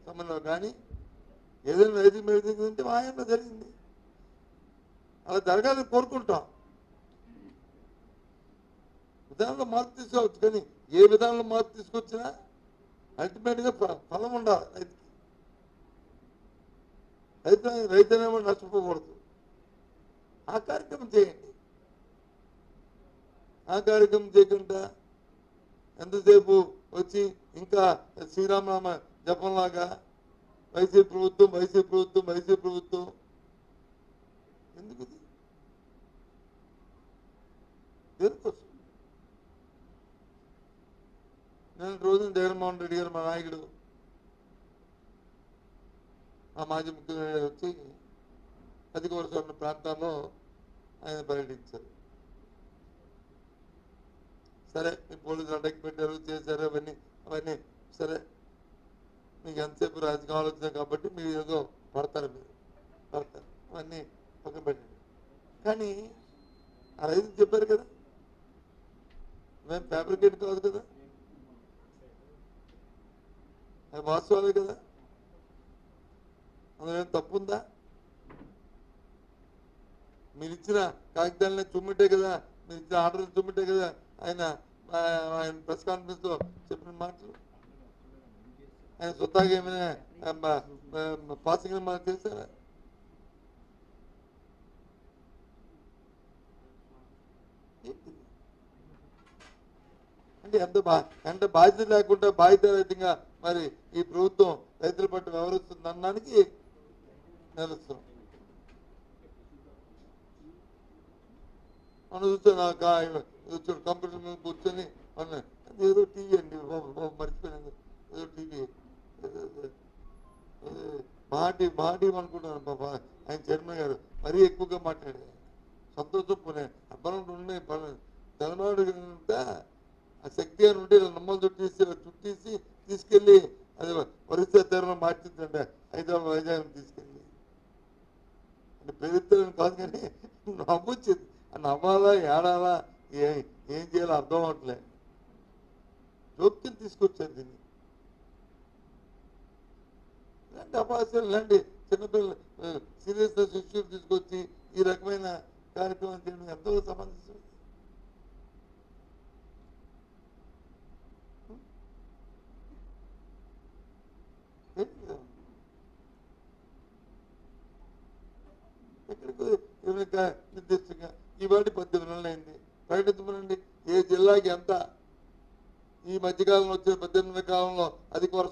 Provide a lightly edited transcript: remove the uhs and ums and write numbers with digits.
సంబంధం కానీ ఏదైనా రైతు మీటింగ్ అంటే మా ఆయనలో జరిగింది. అలా జరగాలని కోరుకుంటాం. విధానంలో మార్పు తీసుకోవచ్చు, కానీ ఏ విధానంలో మార్పు తీసుకొచ్చినా అల్టిమేట్గా ఫలం ఉండాలి రైతుకి. రైతు అనేమో నష్టపోకూడదు. ఆ కార్యక్రమం చేయండి. ఆ కార్యక్రమం చేయకుండా ఎంతసేపు వచ్చి ఇంకా శ్రీరామనామ జపంలాగా వైసీపీ ప్రభుత్వం వైసీపీ ప్రభుత్వం వైసీపీ ప్రభుత్వం ఎందుకు? దేనికోసం? నేను రోజున జగన్మోహన్ రెడ్డి గారు మా నాయకుడు ఆ మాజీ ముఖ్యమంత్రి వచ్చి అధిక వర్షం ఉన్న ప్రాంతాల్లో ఆయన పర్యటించారు. సరే మీ పోలీసులు అడ్డకి పెట్టారు చేశారు అవన్నీ సరే, మీకు ఎంతసేపు రాజకీయ ఆలోచన కాబట్టి మీరు ఏదో పడతారు అవన్నీ పక్కన పెట్టండి. కానీ ఆ రైతులు చెప్పారు కదా, మేము ఫ్యాబ్రికేట్ కాదు కదా, అది వాస్తవాలే కదా, అందులో ఏం తప్పు ఉందా? మీరు ఇచ్చిన కాగితాలనే చుమ్మిట్టే కదా, మీరు ఇచ్చిన ఆర్డర్లు చుమ్మిట్టే కదా ఆయన ప్రెస్ కాన్ఫరెన్స్ లో చెప్పిన మాటలు. ఆయన స్వతహాగా ఏమైనా పాసింగ్ మనకు చేశారా? అంటే ఎంత బాధ్యత లేకుండా బాధ్యతారహితంగా మరి ఈ ప్రభుత్వం రైతుల పట్ల వ్యవహరిస్తుంది అనడానికి నిలుస్తున్నాం. మనం చూస్తే కంప్యూటర్ మీద కూర్చొని ఏదో టీవీ అండి మర్చిపోయినది, ఏదో టీవీ మాటి అనుకుంటున్నాను బాబా. ఆయన చైర్మన్ గారు మరీ ఎక్కువగా మాట్లాడారు. సంతోషం పోనీ అబ్బరం ఉండే తెలంగాణ ఆ శక్తి అని ఉంటే నమ్మలు చుట్టేసి తీసుకెళ్ళి అది ఒరిస్సా తీరంలో మార్చిందండి, హైదరాబాద్ వైజాగ్ తీసుకెళ్ళి. అంటే ప్రేరిస్తారని కాదు, కానీ నవ్వొచ్చింది. నవ్వాలా ఏడాలా ఏం చేయాలో అర్థం అవట్లే. జోక్యం తీసుకొచ్చారు దీన్ని. ఇలాంటి అపాస్యాలు ఇలాంటి చిన్నపిల్లలు సీరియస్ శిష్యులు తీసుకొచ్చి ఈ రకమైన కార్యక్రమం చేయడం ఎంతో సంబంధించింది. ఎక్కడికి నిర్దిష్టంగా ఈ వాటి 18 నెలలు అయింది ప్రకటించమనండి. ఏ జిల్లాకి ఎంత ఈ మధ్యకాలంలో వచ్చే 18 నెలల కాలంలో అధిక వర్షం